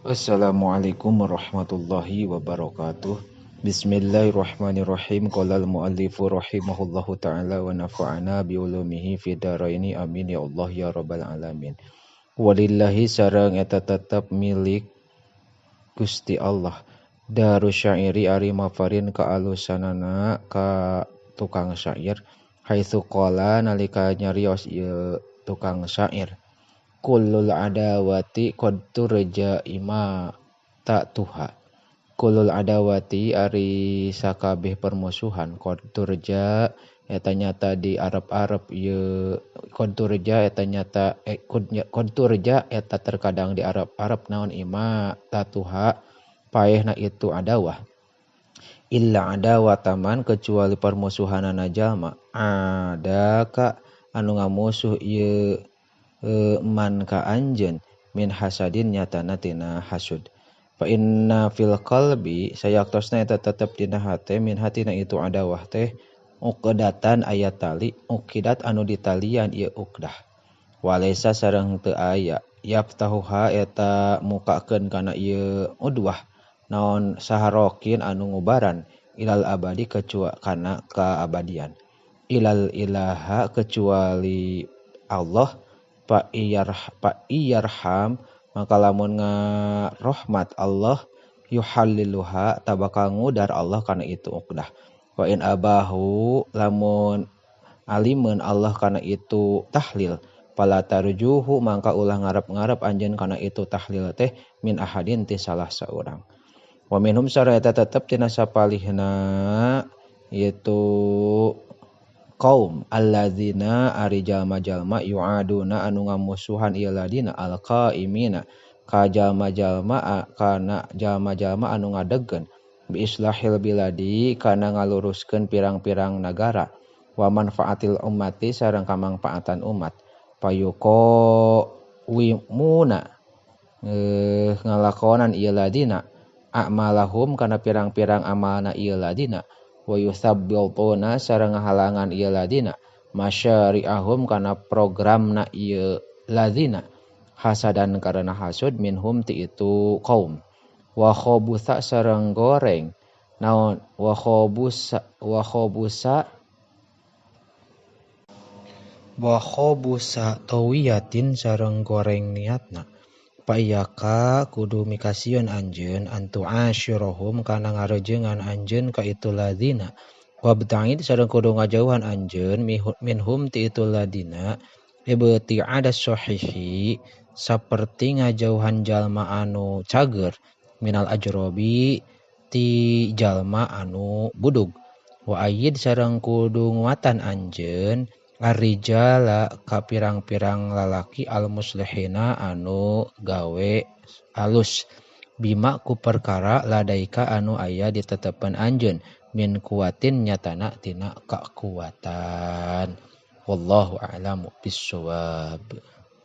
Assalamualaikum warahmatullahi wabarakatuh. Bismillahirrahmanirrahim. Qala al-muallifu rahimahullahu ta'ala wa nafa'ana bi ulumihi fid dharaini amin ya Allah ya rabbal alamin. Walillahi sareng eta tetep milik Gusti Allah. Daru syairi ari mafarin ka alusanana ka tukang syair. Haitsu qala nalika nyarios ieu tukang syair. Kullul adawati qad turja ima tak tuha. Kullul adawati ari sakabeh permusuhan qad turja eta nyata di Arab-Arab ye qad turja eta nyata qad turja eta terkadang di Arab-Arab naon ima tatuha paehna itu adawah. Illa adawataman kecuali permusuhanana jalma ada ka anu ngamusuh ieu man ka anjeun min hasadin nyatana tina hasud. Fa inna fil qalbi sayaktosna eta tetep dina hate min hatina itu adawah teh uqdatan ayat tali uqidat anu ditalian ieu uqdah. Walaysa sareng teu aya yaftahuha eta mukakeun kana ieu udwah naon saharokin anu ngubaran ilal abadi kecuali kana kaabadian. Ilal ilaha kecuali Allah Pak iyarham maka lamun ngarahmat Allah yuhalliluha tabakal ngudar Allah kana itu uqdah. Wa in abahu lamun alimun Allah kana itu tahlil pala tarjuhu mangka ulah ngarep-ngarep anjeun kana itu tahlil teh min ahadin ti salah saurang. Wa minhum sareta tetep tina sapalihna yaitu kaum alladzina ari jalma-jalma yu'aduna anu ngamusuhan ieu ladina alqaimina ka jalma-jalma kana jalma-jalma anu ngadegkeun bi islahil biladi kana ngaluruskeun pirang-pirang nagara wa manfaatil ummati sareng kamangpaatan umat payuko wimuna ngalakonan ieu ladina a'malahum kana pirang-pirang amalna ieu ladina wa yuthabbituna sareng ngahalangan ieu ladina masyari'ahum kana programna ieu ladina hasadan karena hasud minhum ti itu kaum wa khabutha sareng goreng naon wa khabusa tawiyatin sareng goreng niatna paiyaka kudu mikasieun anjeun antu asyirahum kana ngarejengan anjeun ka itu ladina wabta'id sareng kudu ngajauhan anjeun minhum ti itu ladina ibti'adas sahihi saperti ngajauhan jalma anu cager minal ajrobi ti jalma anu budug wa ayyid sareng kudu nguatan anjeun arrijala ka pirang-pirang lalaki almuslihina anu gawe alus bima ku perkara ladaika anu aya ditetepan anjeun min kuatin nyatana tina kakuatan wallahu a'lamu bissawab.